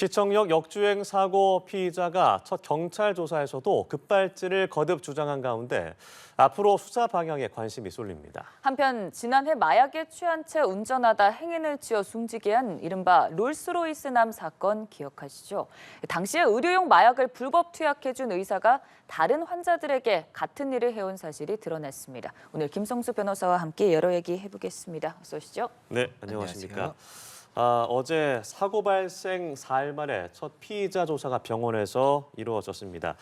시청역 역주행 사고 피의자가 첫 경찰 조사에서도 급발진을 거듭 주장한 가운데 앞으로 수사 방향에 관심이 쏠립니다. 한편 지난해 마약에 취한 채 운전하다 행인을 치어 숨지게 한 이른바 롤스로이스남 사건 기억하시죠? 당시에 의료용 마약을 불법 투약해준 의사가 다른 환자들에게 같은 일을 해온 사실이 드러났습니다. 오늘 김성수 변호사와 함께 여러 얘기 해보겠습니다. 어서 오시죠. 네, 안녕하십니까. 안녕하세요. 어제 사고 발생 4일 만에 첫 피의자 조사가 병원에서 이루어졌습니다.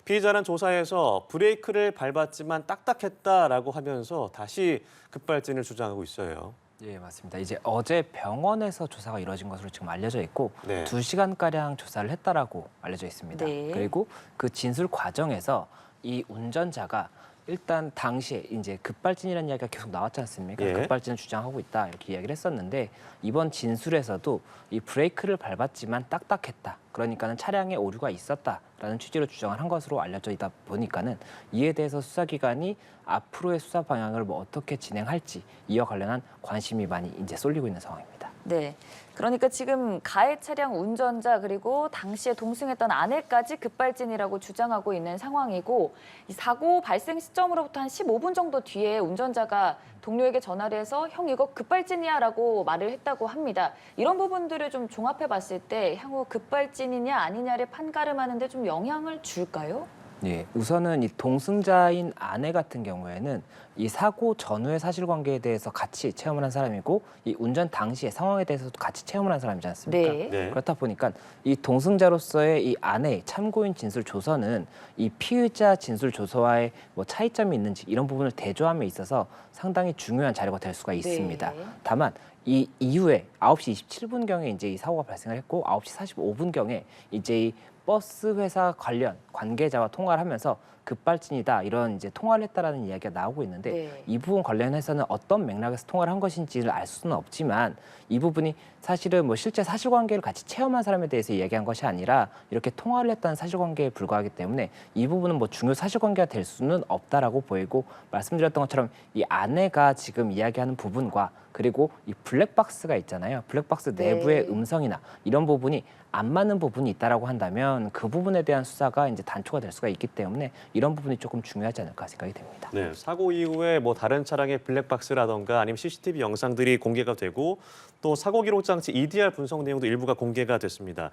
피의자는 조사에서 브레이크를 밟았지만 딱딱했다라고 하면서 다시 급발진을 주장하고 있어요. 예, 맞습니다. 이제 어제 병원에서 조사가 이루어진 것으로 지금 알려져 있고 네. 2시간가량 조사를 했다라고 알려져 있습니다. 네. 그리고 그 진술 과정에서 이 운전자가 일단 당시에 이제 급발진이라는 이야기가 계속 나왔지 않습니까? 예. 급발진을 주장하고 있다 이렇게 이야기를 했었는데 이번 진술에서도 이 브레이크를 밟았지만 딱딱했다. 그러니까는 차량에 오류가 있었다라는 취지로 주장을 한 것으로 알려져 있다 보니까는 이에 대해서 수사기관이 앞으로의 수사 방향을 뭐 어떻게 진행할지 이와 관련한 관심이 많이 이제 쏠리고 있는 상황입니다. 네, 그러니까 지금 가해 차량 운전자 그리고 당시에 동승했던 아내까지 급발진이라고 주장하고 있는 상황이고 이 사고 발생 시점으로부터 한 15분 정도 뒤에 운전자가 동료에게 전화를 해서 형 이거 급발진이야 라고 말을 했다고 합니다. 이런 부분들을 좀 종합해 봤을 때 향후 급발진이냐 아니냐를 판가름하는데 좀 영향을 줄까요? 예, 우선은 이 동승자인 아내 같은 경우에는 이 사고 전후의 사실관계에 대해서 같이 체험을 한 사람이고 이 운전 당시의 상황에 대해서도 같이 체험을 한 사람이지 않습니까? 네. 네. 그렇다 보니까 이 동승자로서의 이 아내의 참고인 진술 조서는 이 피의자 진술 조서와의 뭐 차이점이 있는지 이런 부분을 대조함에 있어서 상당히 중요한 자료가 될 수가 있습니다. 네. 다만 이 이후에 9시 27분경에 이제 이 사고가 발생을 했고 9시 45분경에 이제 이 버스 회사 관련 관계자와 통화를 하면서 급발진이다 이런 이제 통화를 했다라는 이야기가 나오고 있는데 네. 이 부분 관련해서는 어떤 맥락에서 통화를 한 것인지를 알 수는 없지만 이 부분이 사실은 뭐 실제 사실관계를 같이 체험한 사람에 대해서 이야기한 것이 아니라 이렇게 통화를 했다는 사실관계에 불과하기 때문에 이 부분은 뭐 중요 사실관계가 될 수는 없다라고 보이고 말씀드렸던 것처럼 이 아내가 지금 이야기하는 부분과 그리고 이 블랙박스가 있잖아요. 블랙박스 네. 내부의 음성이나 이런 부분이 안 맞는 부분이 있다라고 한다면 그 부분에 대한 수사가 이제 단초가 될 수가 있기 때문에 이런 부분이 조금 중요하지 않을까 생각이 됩니다. 네, 사고 이후에 뭐 다른 차량의 블랙박스라던가 아니면 CCTV 영상들이 공개가 되고 또 사고 기록 장치 EDR 분석 내용도 일부가 공개가 됐습니다.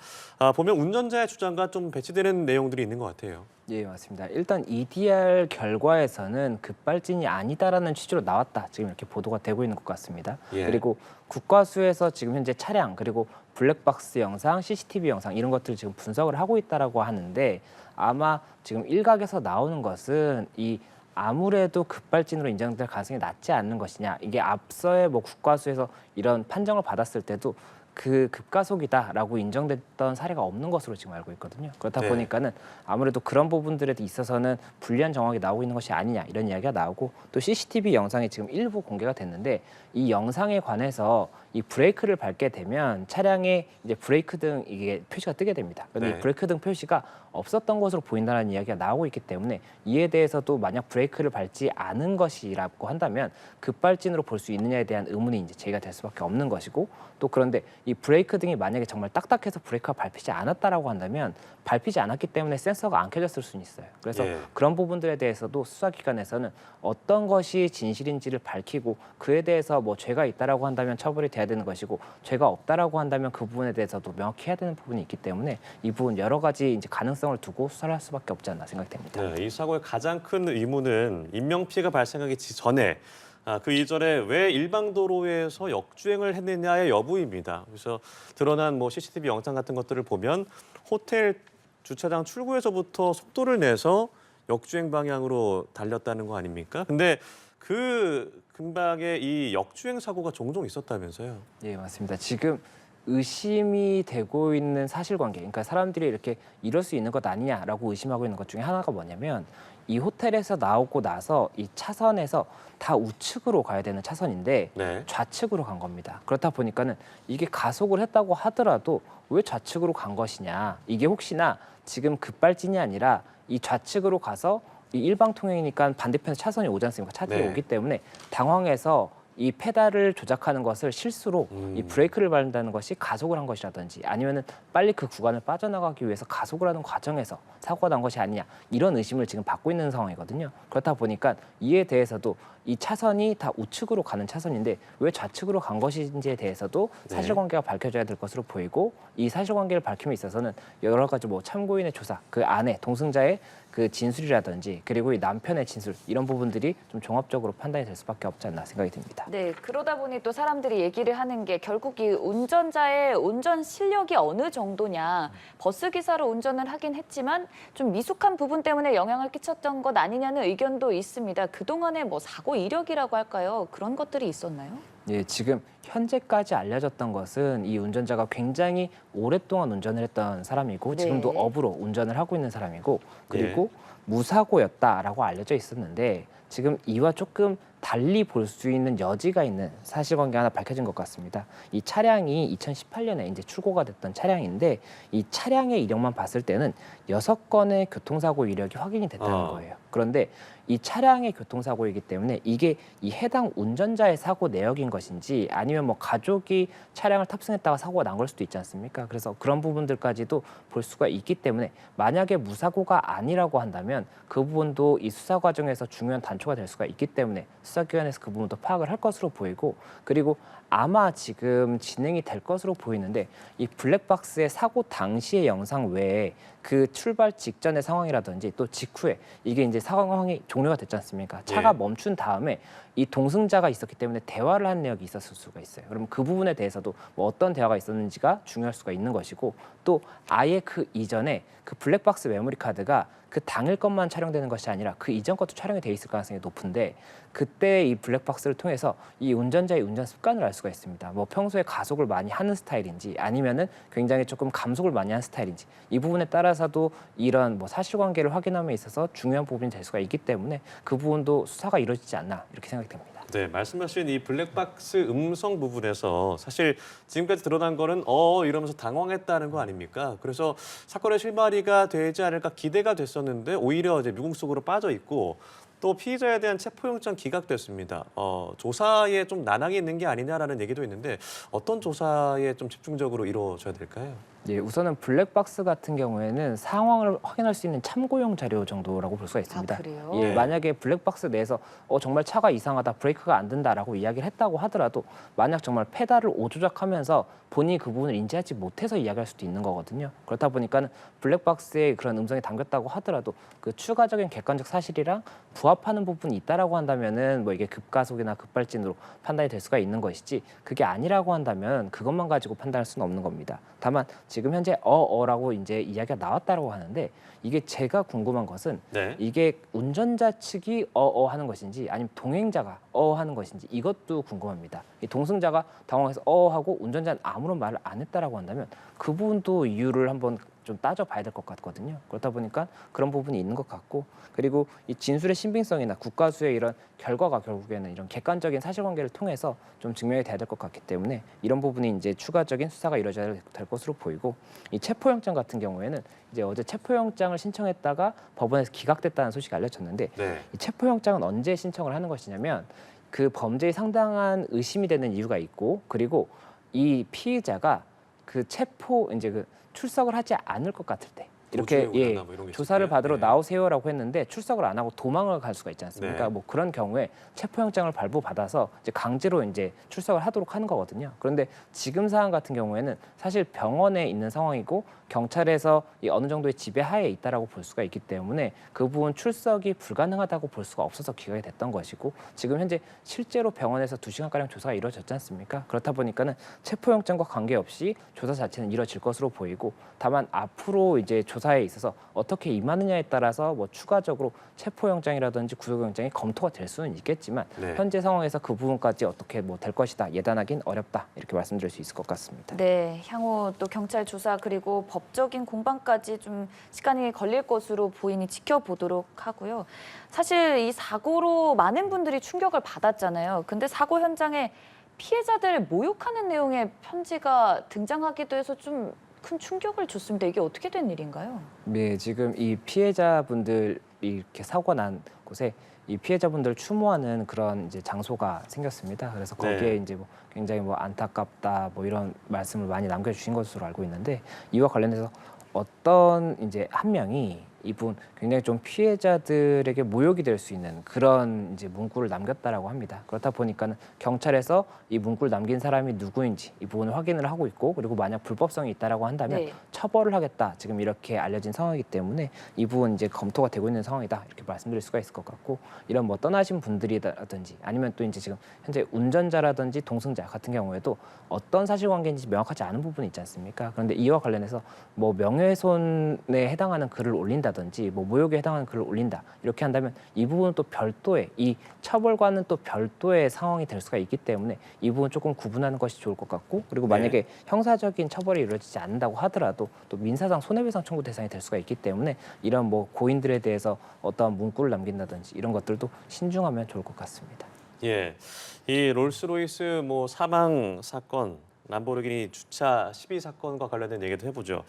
보면 운전자의 주장과 좀 배치되는 내용들이 있는 것 같아요. 예, 맞습니다. 일단 EDR 결과에서는 급발진이 아니다라는 취지로 나왔다. 지금 이렇게 보도가 되고 있는 것 같습니다. 예. 그리고 국과수에서 지금 현재 차량 그리고 블랙박스 영상, CCTV 영상 이런 것들을 지금 분석을 하고 있다라고 하는데 아마 지금 일각에서 나오는 것은 이 아무래도 급발진으로 인정될 가능성이 낮지 않는 것이냐. 이게 앞서의 뭐 국과수에서 이런 판정을 받았을 때도 그 급가속이다라고 인정됐던 사례가 없는 것으로 지금 알고 있거든요. 그렇다 네. 보니까는 아무래도 그런 부분들에 있어서는 불리한 정황이 나오고 있는 것이 아니냐 이런 이야기가 나오고 또 CCTV 영상이 지금 일부 공개가 됐는데 이 영상에 관해서 이 브레이크를 밟게 되면 차량에 이제 브레이크 등 이게 표시가 뜨게 됩니다. 그런데 네. 이 브레이크 등 표시가 없었던 것으로 보인다는 이야기가 나오고 있기 때문에 이에 대해서도 만약 브레이크를 밟지 않은 것이라고 한다면 급발진으로 볼 수 있느냐에 대한 의문이 이제 제기가 될 수밖에 없는 것이고 또 그런데 이 브레이크 등이 만약에 정말 딱딱해서 브레이크가 밟히지 않았다라고 한다면 밟히지 않았기 때문에 센서가 안 켜졌을 수는 있어요. 그래서 예. 그런 부분들에 대해서도 수사기관에서는 어떤 것이 진실인지를 밝히고 그에 대해서 뭐 죄가 있다라고 한다면 처벌이 돼야 되는 것이고 죄가 없다라고 한다면 그 부분에 대해서도 명확히 해야 되는 부분이 있기 때문에 이 부분 여러 가지 이제 가능성을 두고 수사를 할 수밖에 없지 않나 생각이 됩니다. 네, 이 사고의 가장 큰 의문은 인명피해가 발생하기 전에 그 이전에 왜 일방도로에서 역주행을 했느냐의 여부입니다. 그래서 드러난 뭐 CCTV 영상 같은 것들을 보면 호텔 주차장 출구에서부터 속도를 내서 역주행 방향으로 달렸다는 거 아닙니까? 근데 그 근방에 이 역주행 사고가 종종 있었다면서요? 예, 맞습니다. 지금 의심이 되고 있는 사실관계, 그러니까 사람들이 이렇게 이럴 수 있는 것 아니냐라고 의심하고 있는 것 중에 하나가 뭐냐면 이 호텔에서 나오고 나서 이 차선에서 다 우측으로 가야 되는 차선인데 네. 좌측으로 간 겁니다. 그렇다 보니까는 이게 가속을 했다고 하더라도 왜 좌측으로 간 것이냐? 이게 혹시나 지금 급발진이 아니라 이 좌측으로 가서 이 일방통행이니까 반대편에 차선이 오지 않습니까? 차들이 네. 오기 때문에 당황해서 이 페달을 조작하는 것을 실수로 이 브레이크를 밟는다는 것이 가속을 한 것이라든지 아니면은 빨리 그 구간을 빠져나가기 위해서 가속을 하는 과정에서 사고가 난 것이 아니냐 이런 의심을 지금 받고 있는 상황이거든요. 그렇다 보니까 이에 대해서도 이 차선이 다 우측으로 가는 차선인데 왜 좌측으로 간 것인지에 대해서도 네. 사실관계가 밝혀져야 될 것으로 보이고 이 사실관계를 밝힘에 있어서는 여러 가지 뭐 참고인의 조사, 그 안에 동승자의 그 진술이라든지 그리고 이 남편의 진술 이런 부분들이 좀 종합적으로 판단이 될 수밖에 없지 않나 생각이 듭니다. 네, 그러다 보니 또 사람들이 얘기를 하는 게 결국 이 운전자의 운전 실력이 어느 정도냐. 버스 기사로 운전을 하긴 했지만 좀 미숙한 부분 때문에 영향을 끼쳤던 것 아니냐는 의견도 있습니다. 그동안의 뭐 사고 이력이라고 할까요? 그런 것들이 있었나요? 예, 지금 현재까지 알려졌던 것은 이 운전자가 굉장히 오랫동안 운전을 했던 사람이고 네. 지금도 업으로 운전을 하고 있는 사람이고 그리고 무사고였다라고 알려져 있었는데 지금 이와 조금 달리 볼 수 있는 여지가 있는 사실관계 하나 밝혀진 것 같습니다. 이 차량이 2018년에 이제 출고가 됐던 차량인데 이 차량의 이력만 봤을 때는 6건의 교통사고 이력이 확인이 됐다는 거예요. 그런데 이 차량의 교통사고이기 때문에 이게 이 해당 운전자의 사고 내역인 것인지 아니면 뭐 가족이 차량을 탑승했다가 사고가 난 걸 수도 있지 않습니까? 그래서 그런 부분들까지도 볼 수가 있기 때문에 만약에 무사고가 아니라고 한다면 그 부분도 이 수사 과정에서 중요한 단초가 될 수가 있기 때문에 수사기관에서 그 부분도 파악을 할 것으로 보이고 그리고 아마 지금 진행이 될 것으로 보이는데 이 블랙박스의 사고 당시의 영상 외에 그 출발 직전의 상황이라든지 또 직후에 이게 이제 상황이 종료가 됐지 않습니까? 차가 예. 멈춘 다음에 이 동승자가 있었기 때문에 대화를 한 내역이 있었을 수가 있어요. 그럼 그 부분에 대해서도 뭐 어떤 대화가 있었는지가 중요할 수가 있는 것이고 또 아예 그 이전에 그 블랙박스 메모리 카드가 그 당일 것만 촬영되는 것이 아니라 그 이전 것도 촬영이 돼 있을 가능성이 높은데 그때 이 블랙박스를 통해서 이 운전자의 운전 습관을 알 수가 있습니다. 뭐 평소에 가속을 많이 하는 스타일인지 아니면은 굉장히 조금 감속을 많이 하는 스타일인지 이 부분에 따라서도 이런 뭐 사실관계를 확인함에 있어서 중요한 부분이 될 수가 있기 때문에 그 부분도 수사가 이루어지지 않나 이렇게 생각이 됩니다. 네, 말씀하신 이 블랙박스 음성 부분에서 사실 지금까지 드러난 거는 이러면서 당황했다는 거 아닙니까? 그래서 사건의 실마리가 되지 않을까 기대가 됐었는데 오히려 이제 미궁 속으로 빠져 있고 또 피의자에 대한 체포영장 기각됐습니다. 조사에 좀 난항이 있는 게 아니냐라는 얘기도 있는데 어떤 조사에 좀 집중적으로 이루어져야 될까요? 예, 우선은 블랙박스 같은 경우에는 상황을 확인할 수 있는 참고용 자료 정도라고 볼 수가 있습니다. 아, 그래요? 예, 네. 만약에 블랙박스 내에서 정말 차가 이상하다, 브레이크가 안 된다라고 이야기를 했다고 하더라도 만약 정말 페달을 오조작하면서 본인이 그 부분을 인지하지 못해서 이야기할 수도 있는 거거든요. 그렇다 보니까 블랙박스에 그런 음성이 담겼다고 하더라도 그 추가적인 객관적 사실이랑 부합하는 부분이 있다라고 한다면은 뭐 이게 급가속이나 급발진으로 판단이 될 수가 있는 것이지 그게 아니라고 한다면 그것만 가지고 판단할 수는 없는 겁니다. 다만 지금 현재 라고 이제 이야기가 나왔다라고 하는데 이게 제가 궁금한 것은 네. 이게 운전자 측이 하는 것인지 아니면 동행자가 하는 것인지 이것도 궁금합니다. 이 동승자가 당황해서 하고 운전자는 아무런 말을 안 했다라고 한다면 그 부분도 이유를 한번 좀 따져봐야 될 것 같거든요. 그렇다 보니까 그런 부분이 있는 것 같고 그리고 이 진술의 신빙성이나 국가수의 이런 결과가 결국에는 이런 객관적인 사실관계를 통해서 좀 증명이 돼야 될 것 같기 때문에 이런 부분이 이제 추가적인 수사가 이루어져야 될 것으로 보이고 이 체포영장 같은 경우에는 이제 어제 체포영장을 신청했다가 법원에서 기각됐다는 소식이 알려졌는데 네. 이 체포영장은 언제 신청을 하는 것이냐면 그 범죄에 상당한 의심이 되는 이유가 있고 그리고 이 피의자가 그 체포 이제 그 출석을 하지 않을 것 같을 때 이렇게 도주에 오거나 뭐 이런 게 조사를 있을 때. 받으러 네. 나오세요라고 했는데 출석을 안 하고 도망을 갈 수가 있지 않습니까? 네. 뭐 그런 경우에 체포영장을 발부받아서 이제 강제로 이제 출석을 하도록 하는 거거든요. 그런데 지금 상황 같은 경우에는 사실 병원에 있는 상황이고 경찰에서 이 어느 정도의 지배하에 있다라고 볼 수가 있기 때문에 그 부분 출석이 불가능하다고 볼 수가 없어서 기각이 됐던 것이고 지금 현재 실제로 병원에서 2시간가량 조사가 이루어졌지 않습니까? 그렇다 보니까는 체포영장과 관계없이 조사 자체는 이루어질 것으로 보이고 다만 앞으로 이제 조사에 있어서 어떻게 임하느냐에 따라서 뭐 추가적으로 체포영장이라든지 구속영장이 검토가 될 수는 있겠지만 네. 현재 상황에서 그 부분까지 어떻게 뭐 될 것이다 예단하긴 어렵다 이렇게 말씀드릴 수 있을 것 같습니다. 네, 향후 또 경찰 조사 그리고 법적인 공방까지 좀 시간이 걸릴 것으로 보이니 지켜보도록 하고요. 사실 이 사고로 많은 분들이 충격을 받았잖아요. 근데 사고 현장에 피해자들 모욕하는 내용의 편지가 등장하기도 해서 좀 큰 충격을 줬습니다. 이게 어떻게 된 일인가요? 네, 지금 이 피해자분들이 이렇게 사고가 난 곳에 이 피해자분들 추모하는 그런 이제 장소가 생겼습니다. 그래서 거기에 네. 이제 뭐 굉장히 뭐 안타깝다 뭐 이런 말씀을 많이 남겨주신 것으로 알고 있는데 이와 관련해서 어떤 이제 한 명이 이분 굉장히 좀 피해자들에게 모욕이 될 수 있는 그런 이제 문구를 남겼다라고 합니다. 그렇다 보니까는 경찰에서 이 문구를 남긴 사람이 누구인지 이 부분을 확인을 하고 있고 그리고 만약 불법성이 있다라고 한다면 네. 처벌을 하겠다. 지금 이렇게 알려진 상황이기 때문에 이 부분 이제 검토가 되고 있는 상황이다. 이렇게 말씀드릴 수가 있을 것 같고 이런 뭐 떠나신 분들이라든지 아니면 또 이제 지금 현재 운전자라든지 동승자 같은 경우에도 어떤 사실관계인지 명확하지 않은 부분이 있지 않습니까? 그런데 이와 관련해서 뭐 명예훼손에 해당하는 글을 올린다든지 뭐 모욕에 해당하는 글을 올린다 이렇게 한다면 이 부분은 또 별도의 이 처벌과는 또 별도의 상황이 될 수가 있기 때문에 이 부분 조금 구분하는 것이 좋을 것 같고 그리고 만약에 형사적인 처벌이 이루어지지 않는다고 하더라도 또 민사상 손해배상 청구 대상이 될 수가 있기 때문에 이런 뭐 고인들에 대해서 어떠한 문구를 남긴다든지 이런 것들도 신중하면 좋을 것 같습니다. 예, 이 롤스로이스 뭐 사망 사건, 람보르기니 주차 시비 사건과 관련된 얘기도 해보죠.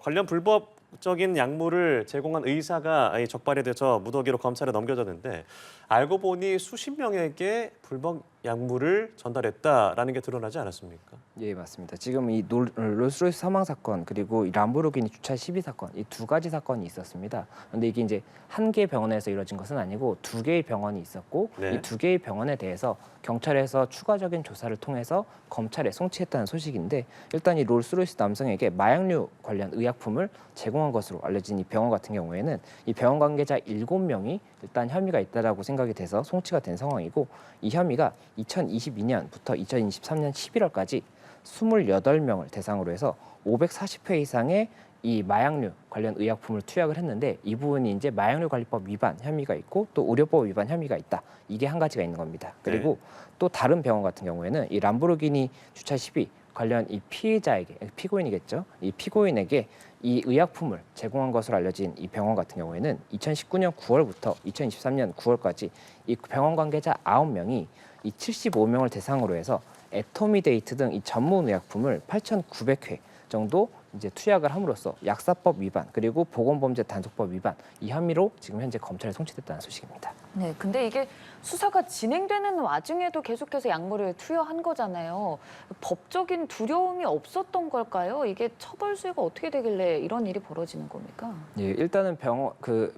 관련 불법적인 약물을 제공한 의사가 이 적발이 돼서 무더기로 검찰에 넘겨졌는데 알고 보니 수십 명에게 불법 약물을 전달했다라는 게 드러나지 않았습니까? 예, 맞습니다. 지금 이 롤스로이스 사망 사건 그리고 이 람보르기니 주차 시비 사건 이 두 가지 사건이 있었습니다. 그런데 이게 이제 한 개의 병원에서 이루어진 것은 아니고 두 개의 병원이 있었고 네. 이 두 개의 병원에 대해서 경찰에서 추가적인 조사를 통해서 검찰에 송치했다는 소식인데 일단 이 롤스로이스 남성에게 마약류 관련 의약품을 제공한 것으로 알려진 이 병원 같은 경우에는 이 병원 관계자 7명이 일단 혐의가 있다라고 생각이 돼서 송치가 된 상황이고 이 혐의가 2022년부터 2023년 11월까지 28명을 대상으로 해서 540회 이상의 이 마약류 관련 의약품을 투약을 했는데 이 부분이 이제 마약류 관리법 위반 혐의가 있고 또 의료법 위반 혐의가 있다. 이게 한 가지가 있는 겁니다. 그리고 또 다른 병원 같은 경우에는 이 람보르기니 주차 시비 관련 이 피해자에게 피고인이겠죠. 이 피고인에게 이 의약품을 제공한 것으로 알려진 이 병원 같은 경우에는 2019년 9월부터 2023년 9월까지 이 병원 관계자 9명이 이 75명을 대상으로 해서 에토미데이트 등 이 전문 의약품을 8,900회 정도 이제 투약을 함으로써 약사법 위반 그리고 보건범죄단속법 위반 이 혐의로 지금 현재 검찰에 송치됐다는 소식입니다. 네, 근데 이게 수사가 진행되는 와중에도 계속해서 약물을 투여한 거잖아요. 법적인 두려움이 없었던 걸까요? 이게 처벌 수위가 어떻게 되길래 이런 일이 벌어지는 겁니까? 예, 일단은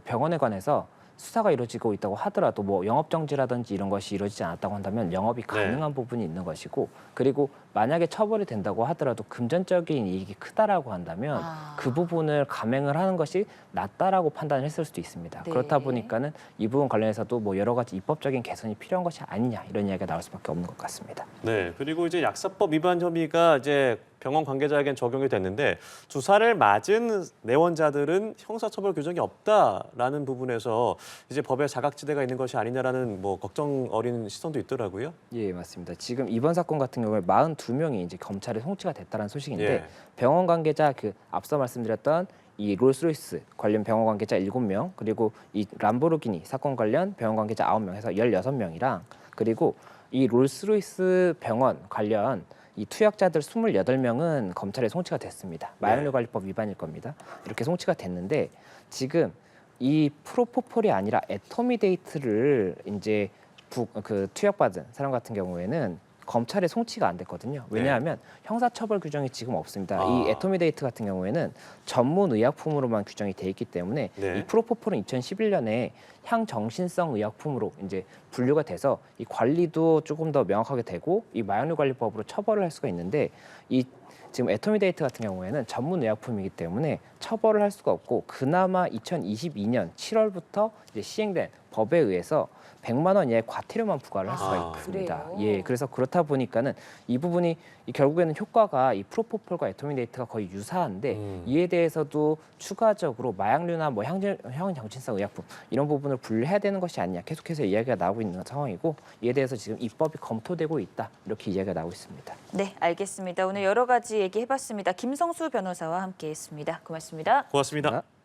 병원에 관해서 수사가 이루어지고 있다고 하더라도 뭐 영업 정지라든지 이런 것이 이루어지지 않았다고 한다면 영업이 가능한 부분이 있는 것이고 그리고 만약에 처벌이 된다고 하더라도 금전적인 이익이 크다라고 한다면 그 부분을 감행을 하는 것이 낫다라고 판단을 했을 수도 있습니다. 네. 그렇다 보니까는 이 부분 관련해서도 뭐 여러 가지 입법적인 개선이 필요한 것이 아니냐 이런 이야기가 나올 수밖에 없는 것 같습니다. 네, 그리고 이제 약사법 위반 혐의가 이제 병원 관계자에겐 적용이 됐는데 주사를 맞은 내원자들은 형사처벌 규정이 없다라는 부분에서 이제 법에 사각지대가 있는 것이 아니냐라는 뭐 걱정 어린 시선도 있더라고요. 예, 맞습니다. 지금 이번 사건 같은 경우에 42명이 이제 검찰에 송치가 됐다는 소식인데 예. 병원 관계자 그 앞서 말씀드렸던 이 롤스로이스 관련 병원 관계자 7명 그리고 이 람보르기니 사건 관련 병원 관계자 9명 해서 16명이랑 그리고 이 롤스로이스 병원 관련 이 투약자들 28명은 검찰에 송치가 됐습니다. 마약류 관리법 위반일 겁니다. 이렇게 송치가 됐는데 지금 이 프로포폴이 아니라 에토미데이트를 이제 투약받은 사람 같은 경우에는 검찰에 송치가 안 됐거든요. 왜냐하면 형사처벌 규정이 지금 없습니다. 이 에토미데이트 같은 경우에는 전문 의약품으로만 규정이 돼 있기 때문에 이 프로포폴은 2011년에 향정신성 의약품으로 이제 분류가 돼서 이 관리도 조금 더 명확하게 되고 이 마약류 관리법으로 처벌을 할 수가 있는데 이 지금 에토미데이트 같은 경우에는 전문 의약품이기 때문에 처벌을 할 수가 없고 그나마 2022년 7월부터 이제 시행된 법에 의해서 100만 원 이하의 과태료만 부과를 할 수가 있습니다. 그래요? 예, 그래서 그렇다 보니까는 이 부분이 결국에는 효과가 이 프로포폴과 에토미데이트가 거의 유사한데 이에 대해서도 추가적으로 마약류나 뭐 향정신성 의약품 이런 부분을 분리해야 되는 것이 아니냐 계속해서 이야기가 나오고 있는 상황이고 이에 대해서 지금 입법이 검토되고 있다 이렇게 이야기가 나오고 있습니다. 네, 알겠습니다. 오늘 여러 가지 얘기해봤습니다. 김성수 변호사와 함께했습니다. 고맙습니다. 고맙습니다.